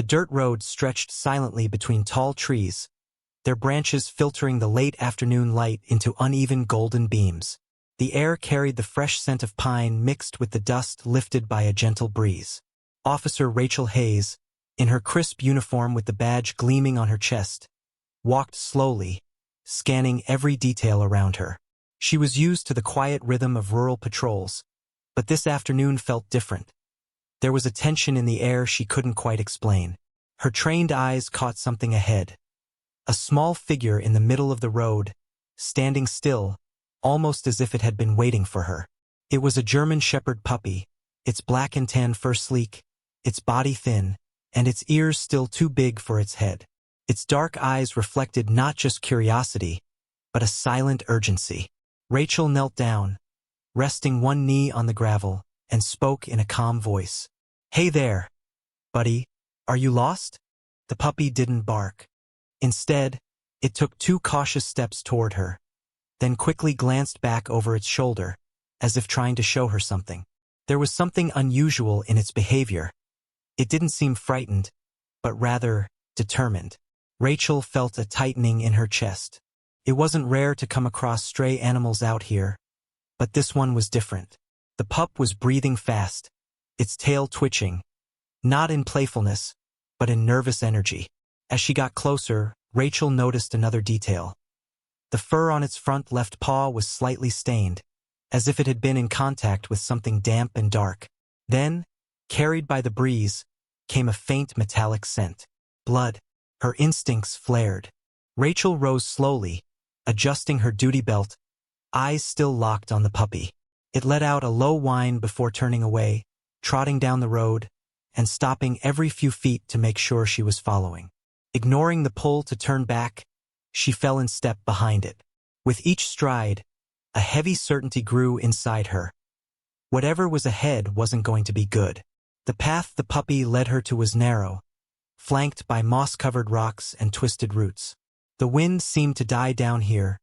The dirt road stretched silently between tall trees, their branches filtering the late afternoon light into uneven golden beams. The air carried the fresh scent of pine mixed with the dust lifted by a gentle breeze. Officer Rachel Hayes, in her crisp uniform with the badge gleaming on her chest, walked slowly, scanning every detail around her. She was used to the quiet rhythm of rural patrols, but this afternoon felt different. There was a tension in the air she couldn't quite explain. Her trained eyes caught something ahead. A small figure in the middle of the road, standing still, almost as if it had been waiting for her. It was a German Shepherd puppy, its black and tan fur sleek, its body thin, and its ears still too big for its head. Its dark eyes reflected not just curiosity, but a silent urgency. Rachel knelt down, resting one knee on the gravel, and spoke in a calm voice. "Hey there, buddy, are you lost?" The puppy didn't bark. Instead, it took 2 cautious steps toward her, then quickly glanced back over its shoulder, as if trying to show her something. There was something unusual in its behavior. It didn't seem frightened, but rather determined. Rachel felt a tightening in her chest. It wasn't rare to come across stray animals out here, but this one was different. The pup was breathing fast, its tail twitching, not in playfulness, but in nervous energy. As she got closer, Rachel noticed another detail. The fur on its front left paw was slightly stained, as if it had been in contact with something damp and dark. Then, carried by the breeze, came a faint metallic scent. Blood. Her instincts flared. Rachel rose slowly, adjusting her duty belt, eyes still locked on the puppy. It let out a low whine before turning away, trotting down the road, and stopping every few feet to make sure she was following. Ignoring the pull to turn back, she fell in step behind it. With each stride, a heavy certainty grew inside her. Whatever was ahead wasn't going to be good. The path the puppy led her to was narrow, flanked by moss-covered rocks and twisted roots. The wind seemed to die down here,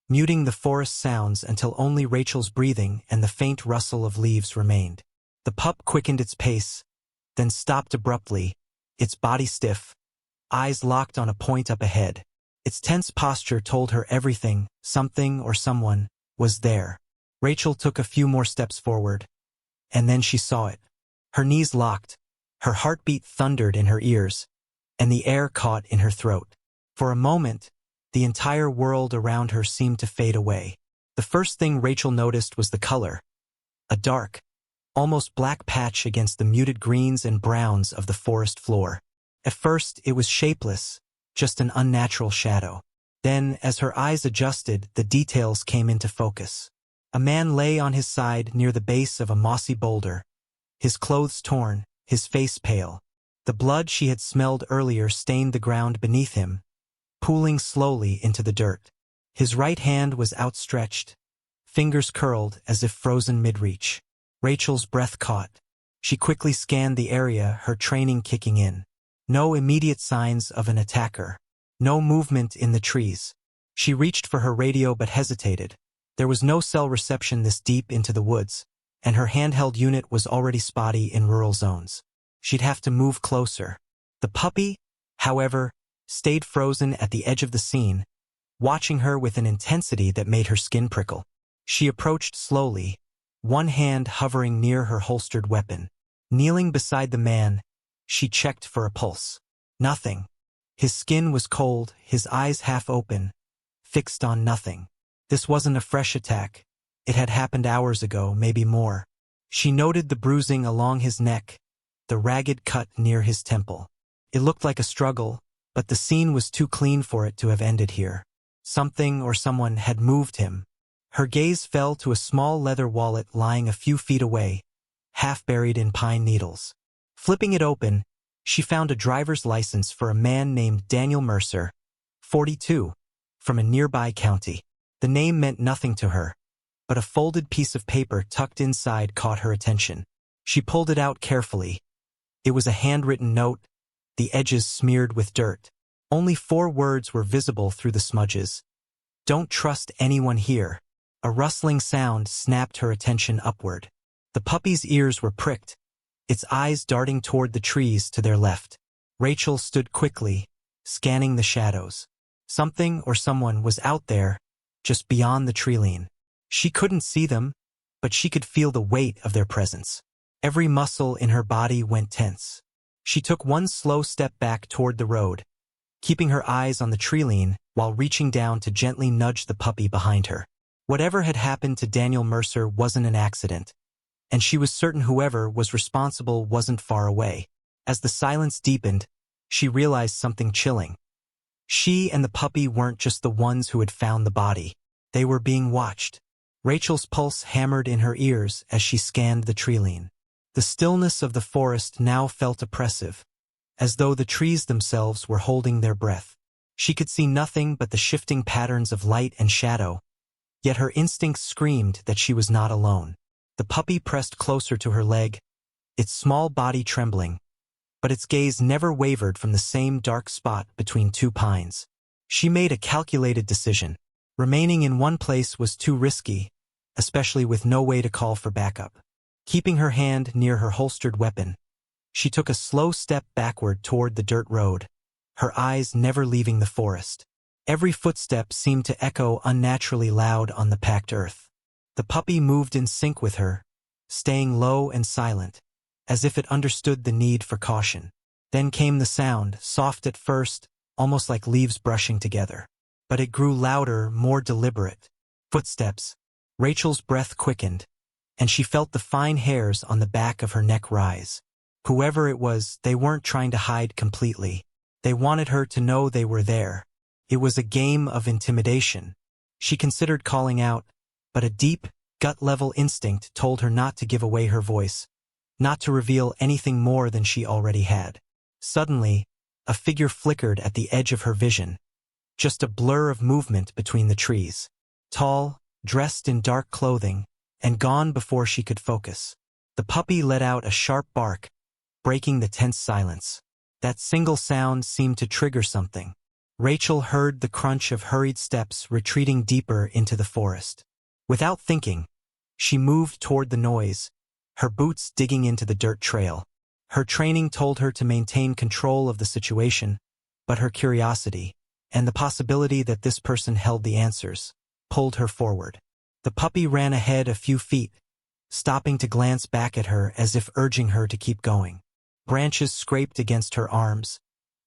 muting the forest sounds until only Rachel's breathing and the faint rustle of leaves remained. The pup quickened its pace, then stopped abruptly, its body stiff, eyes locked on a point up ahead. Its tense posture told her everything, something or someone, was there. Rachel took a few more steps forward, and then she saw it. Her knees locked, her heartbeat thundered in her ears, and the air caught in her throat. For a moment, the entire world around her seemed to fade away. The first thing Rachel noticed was the color. A dark, almost black patch against the muted greens and browns of the forest floor. At first, it was shapeless, just an unnatural shadow. Then, as her eyes adjusted, the details came into focus. A man lay on his side near the base of a mossy boulder, his clothes torn, his face pale. The blood she had smelled earlier stained the ground beneath him, pooling slowly into the dirt. His right hand was outstretched, fingers curled as if frozen mid-reach. Rachel's breath caught. She quickly scanned the area, her training kicking in. No immediate signs of an attacker. No movement in the trees. She reached for her radio but hesitated. There was no cell reception this deep into the woods, and her handheld unit was already spotty in rural zones. She'd have to move closer. The puppy, however, stayed frozen at the edge of the scene, watching her with an intensity that made her skin prickle. She approached slowly, one hand hovering near her holstered weapon. Kneeling beside the man, she checked for a pulse. Nothing. His skin was cold, his eyes half open, fixed on nothing. This wasn't a fresh attack. It had happened hours ago, maybe more. She noted the bruising along his neck, the ragged cut near his temple. It looked like a struggle, but the scene was too clean for it to have ended here. Something or someone had moved him. Her gaze fell to a small leather wallet lying a few feet away, half buried in pine needles. Flipping it open, she found a driver's license for a man named Daniel Mercer, 42, from a nearby county. The name meant nothing to her, but a folded piece of paper tucked inside caught her attention. She pulled it out carefully. It was a handwritten note, the edges smeared with dirt. Only 4 words were visible through the smudges. "Don't trust anyone here." A rustling sound snapped her attention upward. The puppy's ears were pricked, its eyes darting toward the trees to their left. Rachel stood quickly, scanning the shadows. Something or someone was out there, just beyond the tree-line. She couldn't see them, but she could feel the weight of their presence. Every muscle in her body went tense. She took one slow step back toward the road, keeping her eyes on the tree-line while reaching down to gently nudge the puppy behind her. Whatever had happened to Daniel Mercer wasn't an accident, and she was certain whoever was responsible wasn't far away. As the silence deepened, she realized something chilling. She and the puppy weren't just the ones who had found the body. They were being watched. Rachel's pulse hammered in her ears as she scanned the tree-line. The stillness of the forest now felt oppressive, as though the trees themselves were holding their breath. She could see nothing but the shifting patterns of light and shadow, yet her instincts screamed that she was not alone. The puppy pressed closer to her leg, its small body trembling, but its gaze never wavered from the same dark spot between two pines. She made a calculated decision. Remaining in one place was too risky, especially with no way to call for backup. Keeping her hand near her holstered weapon, she took a slow step backward toward the dirt road, her eyes never leaving the forest. Every footstep seemed to echo unnaturally loud on the packed earth. The puppy moved in sync with her, staying low and silent, as if it understood the need for caution. Then came the sound, soft at first, almost like leaves brushing together. But it grew louder, more deliberate. Footsteps. Rachel's breath quickened, and she felt the fine hairs on the back of her neck rise. Whoever it was, they weren't trying to hide completely. They wanted her to know they were there. It was a game of intimidation. She considered calling out, but a deep, gut-level instinct told her not to give away her voice, not to reveal anything more than she already had. Suddenly, a figure flickered at the edge of her vision, just a blur of movement between the trees. Tall, dressed in dark clothing, and gone before she could focus. The puppy let out a sharp bark, breaking the tense silence. That single sound seemed to trigger something. Rachel heard the crunch of hurried steps retreating deeper into the forest. Without thinking, she moved toward the noise, her boots digging into the dirt trail. Her training told her to maintain control of the situation, but her curiosity, and the possibility that this person held the answers, pulled her forward. The puppy ran ahead a few feet, stopping to glance back at her as if urging her to keep going. Branches scraped against her arms,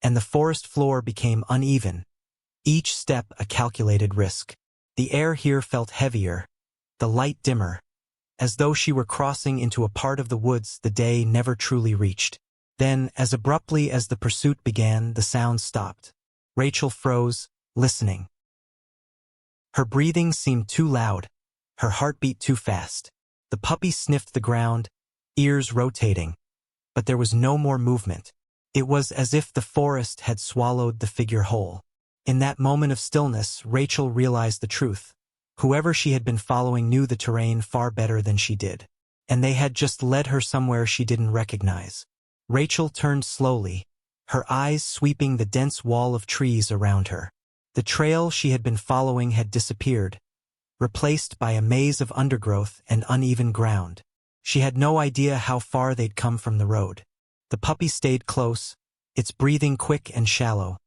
and the forest floor became uneven, each step a calculated risk. The air here felt heavier, the light dimmer, as though she were crossing into a part of the woods the day never truly reached. Then, as abruptly as the pursuit began, the sound stopped. Rachel froze, listening. Her breathing seemed too loud, her heartbeat too fast. The puppy sniffed the ground, ears rotating, but there was no more movement. It was as if the forest had swallowed the figure whole. In that moment of stillness, Rachel realized the truth. Whoever she had been following knew the terrain far better than she did, and they had just led her somewhere she didn't recognize. Rachel turned slowly, her eyes sweeping the dense wall of trees around her. The trail she had been following had disappeared, replaced by a maze of undergrowth and uneven ground. She had no idea how far they'd come from the road. The puppy stayed close, its breathing quick and shallow,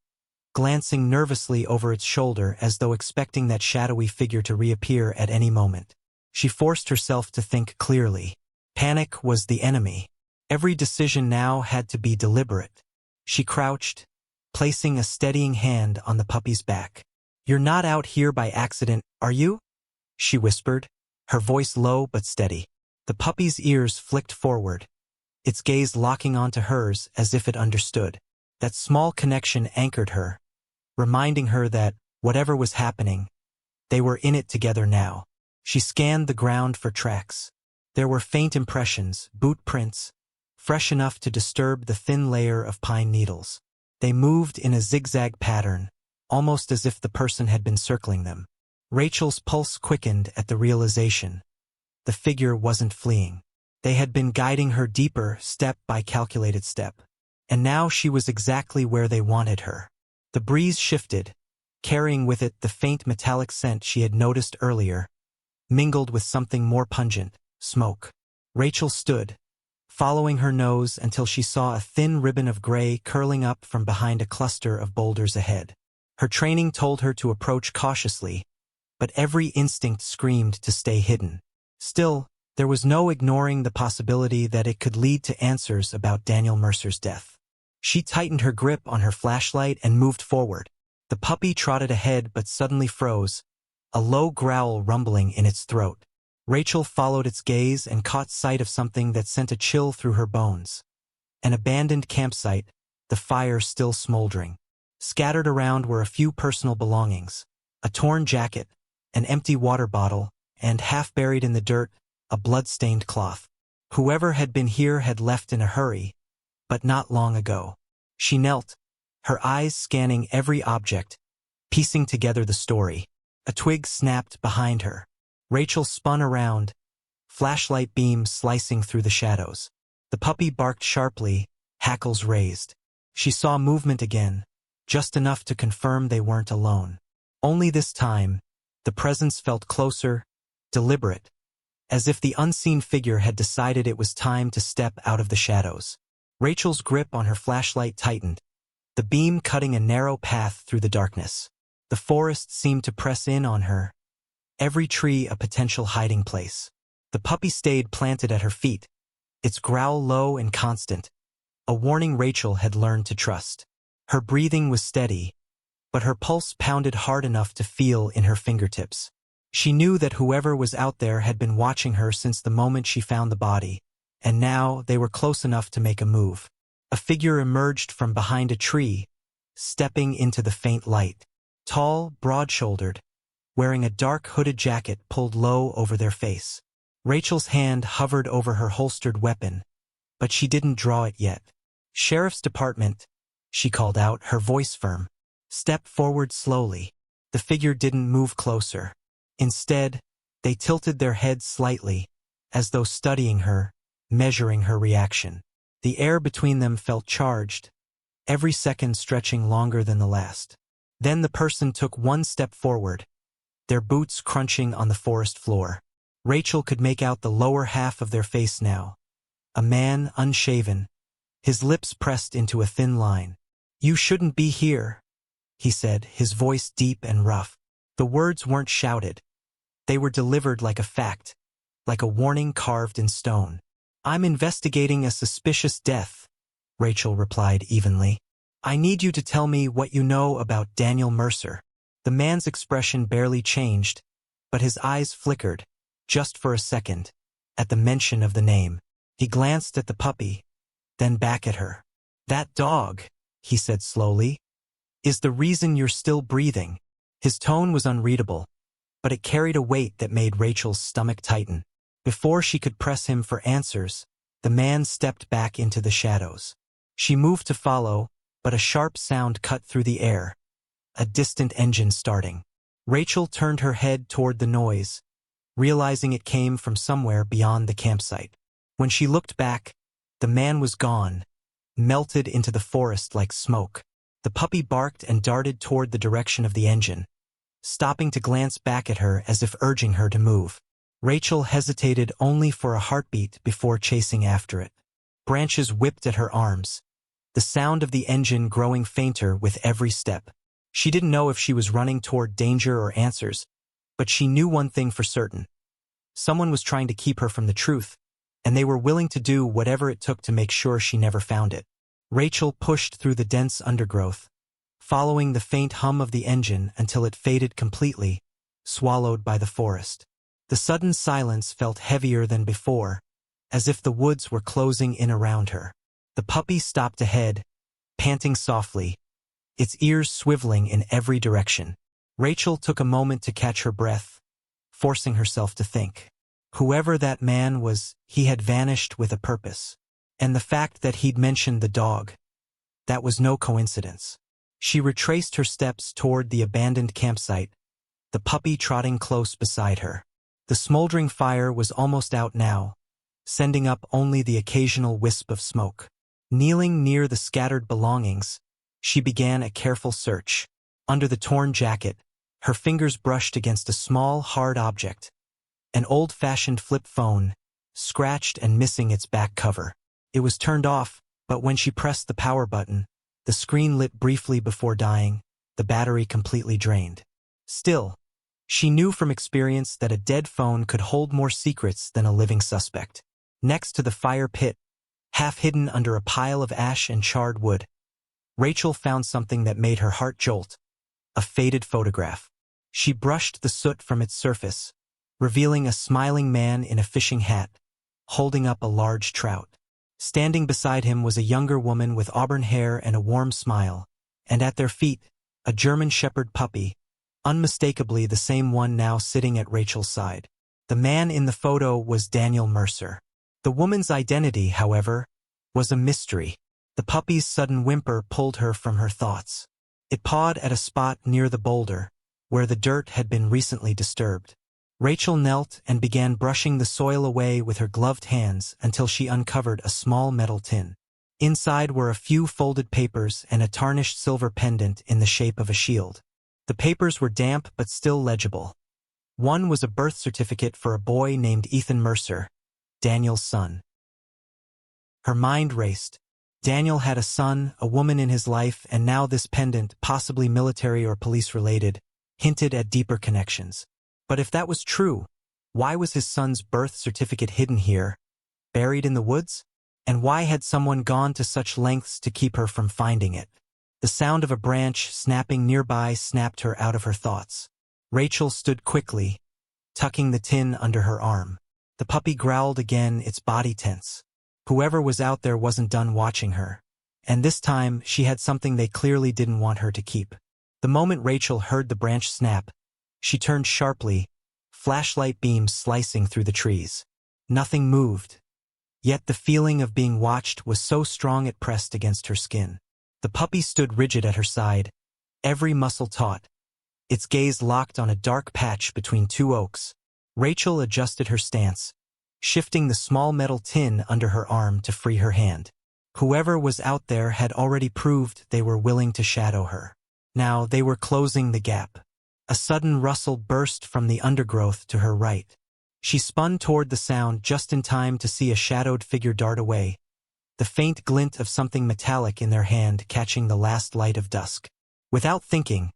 glancing nervously over its shoulder as though expecting that shadowy figure to reappear at any moment. She forced herself to think clearly. Panic was the enemy. Every decision now had to be deliberate. She crouched, placing a steadying hand on the puppy's back. "You're not out here by accident, are you?" she whispered, her voice low but steady. The puppy's ears flicked forward, its gaze locking onto hers as if it understood. That small connection anchored her, reminding her that, whatever was happening, they were in it together now. She scanned the ground for tracks. There were faint impressions, boot prints, fresh enough to disturb the thin layer of pine needles. They moved in a zigzag pattern, almost as if the person had been circling them. Rachel's pulse quickened at the realization. The figure wasn't fleeing. They had been guiding her deeper, step by calculated step. And now she was exactly where they wanted her. The breeze shifted, carrying with it the faint metallic scent she had noticed earlier, mingled with something more pungent, smoke. Rachel stood, following her nose until she saw a thin ribbon of gray curling up from behind a cluster of boulders ahead. Her training told her to approach cautiously, but every instinct screamed to stay hidden. Still, there was no ignoring the possibility that it could lead to answers about Daniel Mercer's death. She tightened her grip on her flashlight and moved forward. The puppy trotted ahead but suddenly froze, a low growl rumbling in its throat. Rachel followed its gaze and caught sight of something that sent a chill through her bones. An abandoned campsite, the fire still smoldering. Scattered around were a few personal belongings, a torn jacket, an empty water bottle, and half buried in the dirt, a blood-stained cloth. Whoever had been here had left in a hurry, but not long ago. She knelt, her eyes scanning every object, piecing together the story. A twig snapped behind her. Rachel spun around, flashlight beam slicing through the shadows. The puppy barked sharply, hackles raised. She saw movement again, just enough to confirm they weren't alone. Only this time, the presence felt closer, deliberate, as if the unseen figure had decided it was time to step out of the shadows. Rachel's grip on her flashlight tightened, the beam cutting a narrow path through the darkness. The forest seemed to press in on her, every tree a potential hiding place. The puppy stayed planted at her feet, its growl low and constant, a warning Rachel had learned to trust. Her breathing was steady, but her pulse pounded hard enough to feel in her fingertips. She knew that whoever was out there had been watching her since the moment she found the body, and now they were close enough to make a move. A figure emerged from behind a tree, stepping into the faint light. Tall, broad-shouldered, wearing a dark hooded jacket pulled low over their face. Rachel's hand hovered over her holstered weapon, but she didn't draw it yet. "Sheriff's Department," she called out, her voice firm. "Step forward slowly." The figure didn't move closer. Instead, they tilted their heads slightly, as though studying her, measuring her reaction. The air between them felt charged, every second stretching longer than the last. Then the person took one step forward, their boots crunching on the forest floor. Rachel could make out the lower half of their face now. A man, unshaven, his lips pressed into a thin line. "You shouldn't be here," he said, his voice deep and rough. The words weren't shouted. They were delivered like a fact, like a warning carved in stone. "I'm investigating a suspicious death," Rachel replied evenly. "I need you to tell me what you know about Daniel Mercer." The man's expression barely changed, but his eyes flickered, just for a second, at the mention of the name. He glanced at the puppy, then back at her. "That dog," he said slowly, "is the reason you're still breathing." His tone was unreadable, but it carried a weight that made Rachel's stomach tighten. Before she could press him for answers, the man stepped back into the shadows. She moved to follow, but a sharp sound cut through the air, a distant engine starting. Rachel turned her head toward the noise, realizing it came from somewhere beyond the campsite. When she looked back, the man was gone, melted into the forest like smoke. The puppy barked and darted toward the direction of the engine, stopping to glance back at her as if urging her to move. Rachel hesitated only for a heartbeat before chasing after it. Branches whipped at her arms, the sound of the engine growing fainter with every step. She didn't know if she was running toward danger or answers, but she knew one thing for certain. Someone was trying to keep her from the truth, and they were willing to do whatever it took to make sure she never found it. Rachel pushed through the dense undergrowth, following the faint hum of the engine until it faded completely, swallowed by the forest. The sudden silence felt heavier than before, as if the woods were closing in around her. The puppy stopped ahead, panting softly, its ears swiveling in every direction. Rachel took a moment to catch her breath, forcing herself to think. Whoever that man was, he had vanished with a purpose. And the fact that he'd mentioned the dog, that was no coincidence. She retraced her steps toward the abandoned campsite, the puppy trotting close beside her. The smoldering fire was almost out now, sending up only the occasional wisp of smoke. Kneeling near the scattered belongings, she began a careful search. Under the torn jacket, her fingers brushed against a small, hard object, an old-fashioned flip phone, scratched and missing its back cover. It was turned off, but when she pressed the power button, the screen lit briefly before dying, the battery completely drained. Still, she knew from experience that a dead phone could hold more secrets than a living suspect. Next to the fire pit, half hidden under a pile of ash and charred wood, Rachel found something that made her heart jolt: a faded photograph. She brushed the soot from its surface, revealing a smiling man in a fishing hat, holding up a large trout. Standing beside him was a younger woman with auburn hair and a warm smile, and at their feet, a German Shepherd puppy, unmistakably the same one now sitting at Rachel's side. The man in the photo was Daniel Mercer. The woman's identity, however, was a mystery. The puppy's sudden whimper pulled her from her thoughts. It pawed at a spot near the boulder, where the dirt had been recently disturbed. Rachel knelt and began brushing the soil away with her gloved hands until she uncovered a small metal tin. Inside were a few folded papers and a tarnished silver pendant in the shape of a shield. The papers were damp but still legible. One was a birth certificate for a boy named Ethan Mercer, Daniel's son. Her mind raced. Daniel had a son, a woman in his life, and now this pendant, possibly military or police-related, hinted at deeper connections. But if that was true, why was his son's birth certificate hidden here, buried in the woods? And why had someone gone to such lengths to keep her from finding it? The sound of a branch snapping nearby snapped her out of her thoughts. Rachel stood quickly, tucking the tin under her arm. The puppy growled again, its body tense. Whoever was out there wasn't done watching her. And this time, she had something they clearly didn't want her to keep. The moment Rachel heard the branch snap, she turned sharply, flashlight beams slicing through the trees. Nothing moved. Yet the feeling of being watched was so strong it pressed against her skin. The puppy stood rigid at her side, every muscle taut, its gaze locked on a dark patch between two oaks. Rachel adjusted her stance, shifting the small metal tin under her arm to free her hand. Whoever was out there had already proved they were willing to shadow her. Now they were closing the gap. A sudden rustle burst from the undergrowth to her right. She spun toward the sound just in time to see a shadowed figure dart away, the faint glint of something metallic in their hand catching the last light of dusk. Without thinking,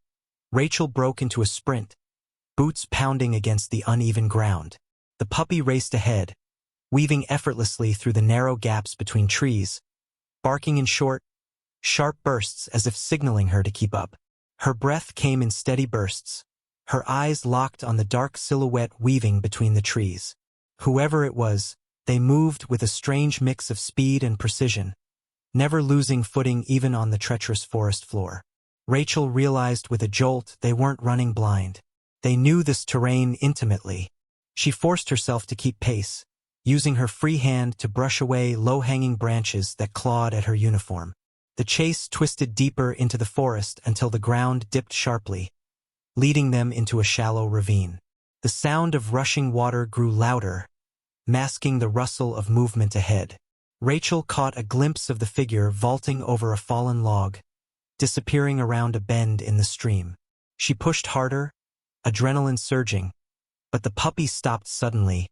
Rachel broke into a sprint, boots pounding against the uneven ground. The puppy raced ahead, weaving effortlessly through the narrow gaps between trees, barking in short, sharp bursts as if signaling her to keep up. Her breath came in steady bursts, her eyes locked on the dark silhouette weaving between the trees. Whoever it was, they moved with a strange mix of speed and precision, never losing footing even on the treacherous forest floor. Rachel realized with a jolt they weren't running blind. They knew this terrain intimately. She forced herself to keep pace, using her free hand to brush away low-hanging branches that clawed at her uniform. The chase twisted deeper into the forest until the ground dipped sharply, leading them into a shallow ravine. The sound of rushing water grew louder, masking the rustle of movement ahead. Rachel caught a glimpse of the figure vaulting over a fallen log, disappearing around a bend in the stream. She pushed harder, adrenaline surging, but the puppy stopped suddenly,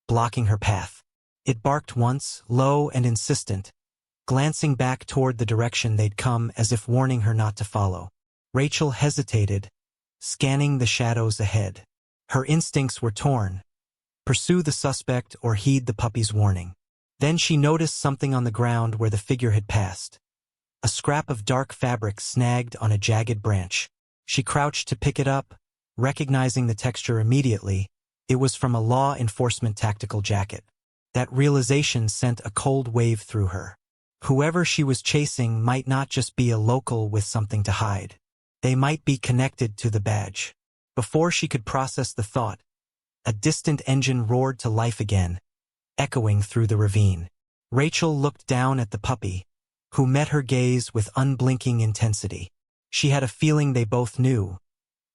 blocking her path. It barked once, low and insistent, glancing back toward the direction they'd come as if warning her not to follow. Rachel hesitated, scanning the shadows ahead. Her instincts were torn: pursue the suspect or heed the puppy's warning. Then she noticed something on the ground where the figure had passed. A scrap of dark fabric snagged on a jagged branch. She crouched to pick it up, recognizing the texture immediately. It was from a law enforcement tactical jacket. That realization sent a cold wave through her. Whoever she was chasing might not just be a local with something to hide. They might be connected to the badge. Before she could process the thought, a distant engine roared to life again, echoing through the ravine. Rachel looked down at the puppy, who met her gaze with unblinking intensity. She had a feeling they both knew.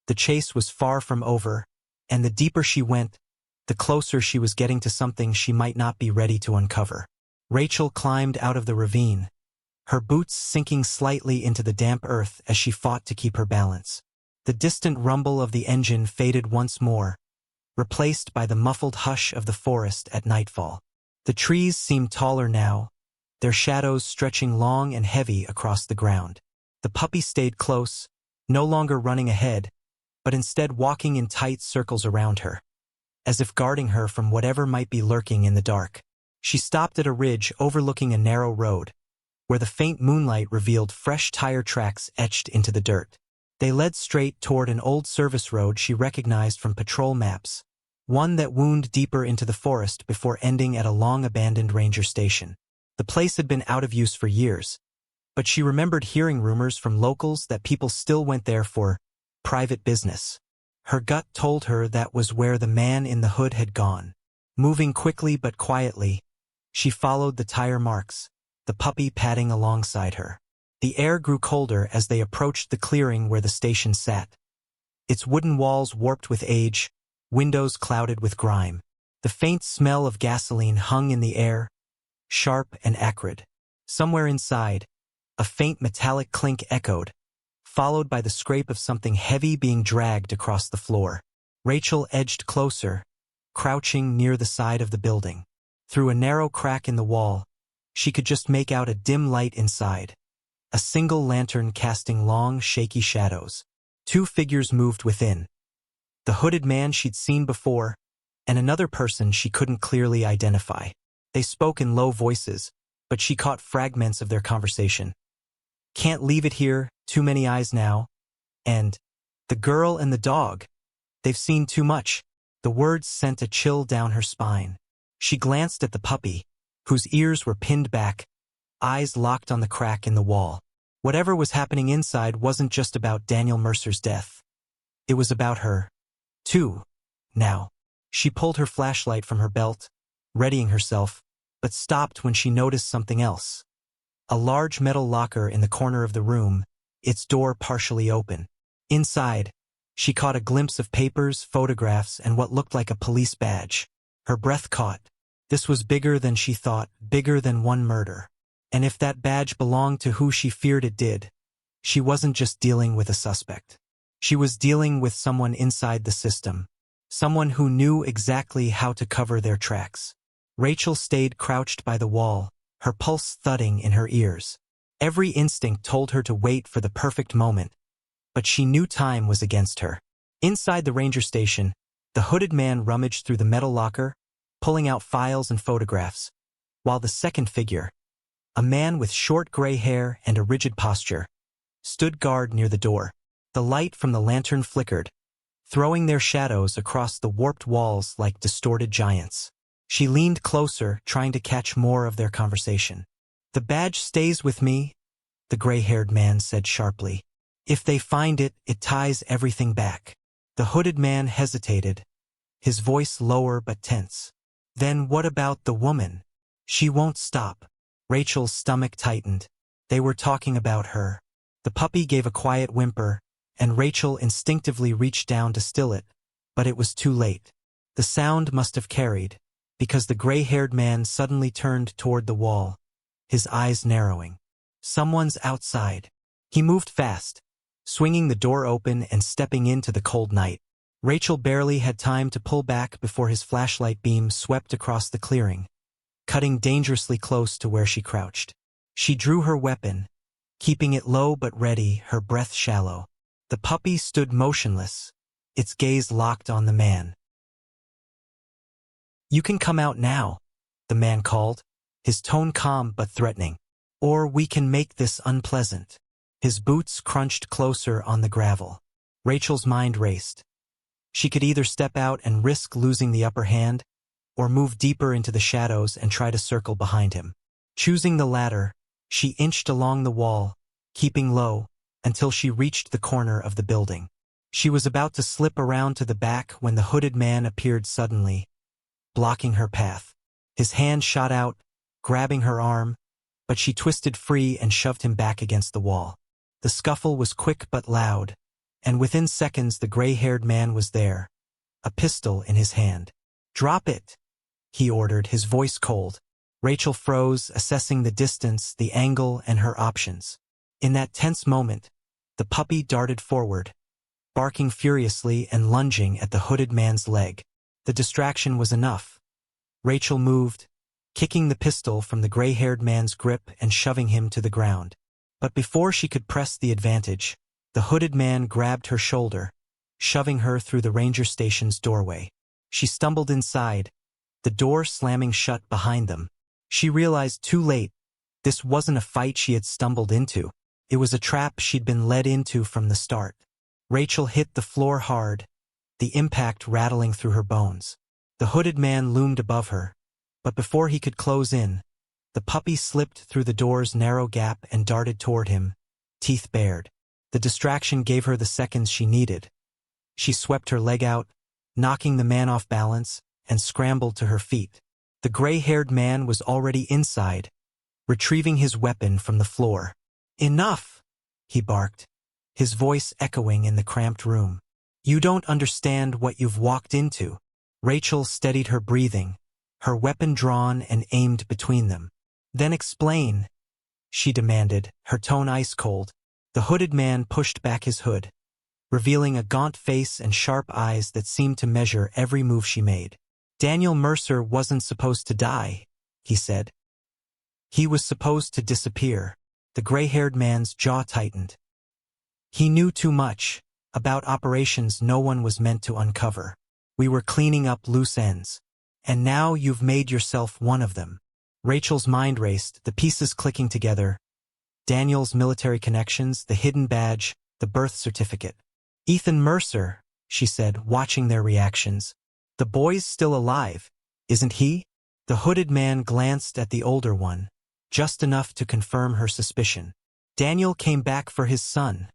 The chase was far from over, and the deeper she went, the closer she was getting to something she might not be ready to uncover. Rachel climbed out of the ravine, her boots sinking slightly into the damp earth as she fought to keep her balance. The distant rumble of the engine faded once more, replaced by the muffled hush of the forest at nightfall. The trees seemed taller now, their shadows stretching long and heavy across the ground. The puppy stayed close, no longer running ahead, but instead walking in tight circles around her, as if guarding her from whatever might be lurking in the dark. She stopped at a ridge overlooking a narrow road, where the faint moonlight revealed fresh tire tracks etched into the dirt. They led straight toward an old service road she recognized from patrol maps, one that wound deeper into the forest before ending at a long-abandoned ranger station. The place had been out of use for years, but she remembered hearing rumors from locals that people still went there for private business. Her gut told her that was where the man in the hood had gone. Moving quickly but quietly, she followed the tire marks, the puppy padding alongside her. The air grew colder as they approached the clearing where the station sat. Its wooden walls warped with age, windows clouded with grime. The faint smell of gasoline hung in the air, sharp and acrid. Somewhere inside, a faint metallic clink echoed, followed by the scrape of something heavy being dragged across the floor. Rachel edged closer, crouching near the side of the building. Through a narrow crack in the wall, she could just make out a dim light inside, a single lantern casting long, shaky shadows. Two figures moved within. The hooded man she'd seen before, and another person she couldn't clearly identify. They spoke in low voices, but she caught fragments of their conversation. "Can't leave it here, too many eyes now," and "the girl and the dog, they've seen too much." The words sent a chill down her spine. She glanced at the puppy, whose ears were pinned back, eyes locked on the crack in the wall. Whatever was happening inside wasn't just about Daniel Mercer's death. It was about her, too, now. She pulled her flashlight from her belt, readying herself, but stopped when she noticed something else. A large metal locker in the corner of the room, its door partially open. Inside, she caught a glimpse of papers, photographs, and what looked like a police badge. Her breath caught. This was bigger than she thought, bigger than one murder. And if that badge belonged to who she feared it did, she wasn't just dealing with a suspect. She was dealing with someone inside the system, someone who knew exactly how to cover their tracks. Rachel stayed crouched by the wall, her pulse thudding in her ears. Every instinct told her to wait for the perfect moment, but she knew time was against her. Inside the ranger station, the hooded man rummaged through the metal locker, pulling out files and photographs, while the second figure, a man with short gray hair and a rigid posture, stood guard near the door. The light from the lantern flickered, throwing their shadows across the warped walls like distorted giants. She leaned closer, trying to catch more of their conversation. "The badge stays with me," the gray-haired man said sharply. "If they find it, it ties everything back." The hooded man hesitated, his voice lower but tense. "Then what about the woman? She won't stop." Rachel's stomach tightened. They were talking about her. The puppy gave a quiet whimper, and Rachel instinctively reached down to still it, but it was too late. The sound must have carried, because the gray-haired man suddenly turned toward the wall, his eyes narrowing. Someone's outside. He moved fast, swinging the door open and stepping into the cold night. Rachel barely had time to pull back before his flashlight beam swept across the clearing, cutting dangerously close to where she crouched. She drew her weapon, keeping it low but ready, her breath shallow. The puppy stood motionless, its gaze locked on the man. "You can come out now," the man called, his tone calm but threatening. "Or we can make this unpleasant." His boots crunched closer on the gravel. Rachel's mind raced. She could either step out and risk losing the upper hand, or move deeper into the shadows and try to circle behind him. Choosing the latter, she inched along the wall, keeping low, until she reached the corner of the building. She was about to slip around to the back when the hooded man appeared suddenly, blocking her path. His hand shot out, grabbing her arm, but she twisted free and shoved him back against the wall. The scuffle was quick but loud, and within seconds the gray-haired man was there, a pistol in his hand. "Drop it," he ordered, his voice cold. Rachel froze, assessing the distance, the angle, and her options. In that tense moment, the puppy darted forward, barking furiously and lunging at the hooded man's leg. The distraction was enough. Rachel moved, kicking the pistol from the gray-haired man's grip and shoving him to the ground. But before she could press the advantage, the hooded man grabbed her shoulder, shoving her through the ranger station's doorway. She stumbled inside, the door slamming shut behind them. She realized too late, this wasn't a fight she had stumbled into. It was a trap she'd been led into from the start. Rachel hit the floor hard, the impact rattling through her bones. The hooded man loomed above her, but before he could close in, the puppy slipped through the door's narrow gap and darted toward him, teeth bared. The distraction gave her the seconds she needed. She swept her leg out, knocking the man off balance, and scrambled to her feet. The gray-haired man was already inside, retrieving his weapon from the floor. "Enough!" he barked, his voice echoing in the cramped room. "You don't understand what you've walked into." Rachel steadied her breathing, her weapon drawn and aimed between them. "Then explain," she demanded, her tone ice-cold. The hooded man pushed back his hood, revealing a gaunt face and sharp eyes that seemed to measure every move she made. "Daniel Mercer wasn't supposed to die," he said. "He was supposed to disappear." The gray-haired man's jaw tightened. He knew too much about operations no one was meant to uncover. "We were cleaning up loose ends. And now you've made yourself one of them." Rachel's mind raced, the pieces clicking together. Daniel's military connections, the hidden badge, the birth certificate. "Ethan Mercer," she said, watching their reactions. "The boy's still alive, isn't he?" The hooded man glanced at the older one, just enough to confirm her suspicion. "Daniel came back for his son,"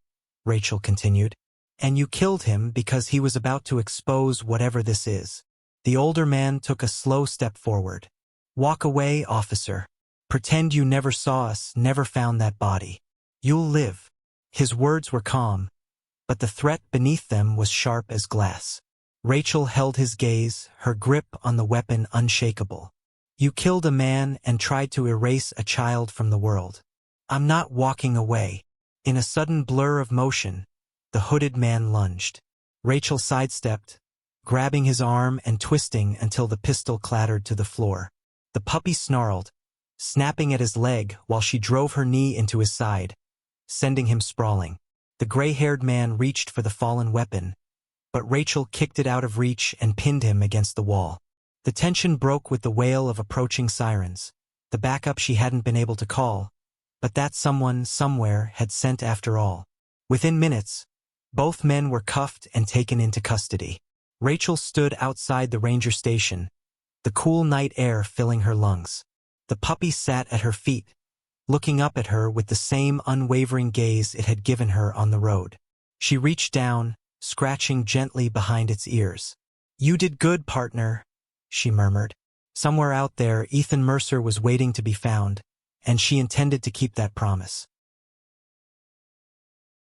Rachel continued. "And you killed him because he was about to expose whatever this is." The older man took a slow step forward. "Walk away, officer. Pretend you never saw us, never found that body. You'll live." His words were calm, but the threat beneath them was sharp as glass. Rachel held his gaze, her grip on the weapon unshakable. "You killed a man and tried to erase a child from the world. I'm not walking away." In a sudden blur of motion, the hooded man lunged. Rachel sidestepped, grabbing his arm and twisting until the pistol clattered to the floor. The puppy snarled, snapping at his leg while she drove her knee into his side, sending him sprawling. The gray-haired man reached for the fallen weapon, but Rachel kicked it out of reach and pinned him against the wall. The tension broke with the wail of approaching sirens, the backup she hadn't been able to call, but that someone, somewhere, had sent after all. Within minutes, both men were cuffed and taken into custody. Rachel stood outside the ranger station, the cool night air filling her lungs. The puppy sat at her feet, looking up at her with the same unwavering gaze it had given her on the road. She reached down, scratching gently behind its ears. "You did good, partner," she murmured. Somewhere out there, Ethan Mercer was waiting to be found, and she intended to keep that promise.